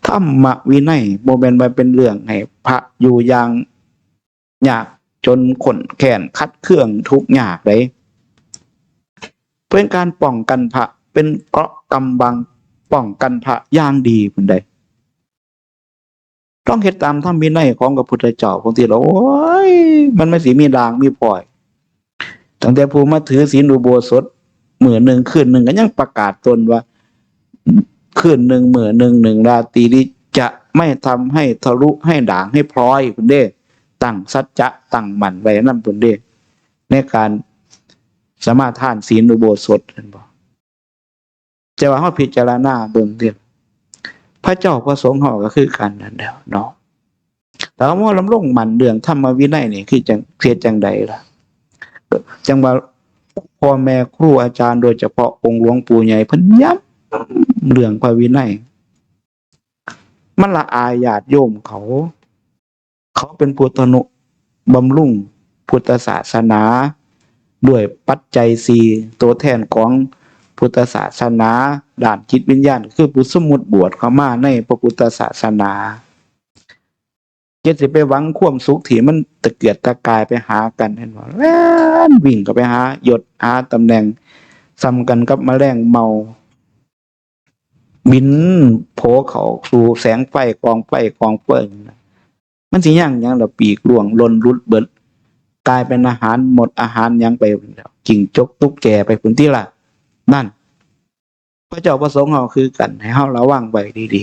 ธรรมวินัยบ่แม่นว่าเป็นเรื่องให้พระอยู่อย่างยากจนขนแขนคัดเครื่องทุกข์ยากเลยเป็นการป้องกันพระเป็นเกราะกำบังป้องกันพระอย่างดีพุ่นใดต้องเฮ็ดตามธรรมวินัยของพระพุทธเจ้าของที่เราโอ้ยมันไม่สิมีด่างมีปล่อยตั้งแต่ผู้มาถือศีลอุโบสถมื้อหนึ่งคืนหนึ่งก็ยังประกาศตนว่าคืนหนึ่งมื้อหนึ่งหนึ่งราตรีนี้จะไม่ทำให้ทะลุให้ด่างให้พลอยพุ่นเด้ตั้งสัจจะตั้งมั่นไว้นำพุ่นเด้ในการสมาทานศีลอุโบสถนั่นบ่จะว่าเฮาพิจารณาเบิ่งเด้อพระเจ้าพระสงฆ์เฮาก็คือกันนั่นแหละเนาะแต่ว่าลำลงมั่นเรื่องธรรมวินัยนี่คือจังเฮ็ดจังใดล่ะจังว่าพ่อแม่ครูอาจารย์โดยเฉพาะองค์หลวงปู่ใหญ่เพิ่นย้ำเรื่องพระวินัยมันละอายญาติโยมเขาเป็นผู้ทนุบำรุงพุทธศาสนาด้วยปัจจัย4ตัวแทนของพุทธศาสนาด้านจิตวิญญาณคือผู้สมมุติบวชเข้ามาในพระพุทธศาสนาจะสิไปหวังความสุขที่มันตะเกียกตะกายไปหากันเห็นบ่แล่นวิ่งก็ไปหายศหาตำแหน่งซ้ำกันกับแมลงเมาบินโผเข้าสู่แสงไฟกองไฟกองเฟิงมันสิยังล่ะปีกล่วงหล่นรุดเบิดกลายเป็นอาหารหมดอาหารยังไปแล้วจิ้งจกตุ๊กแกไปพุ่นที่ล่ะนั่นพระเจ้าประสงค์เฮาคือกันให้เฮาระวังไว้ดี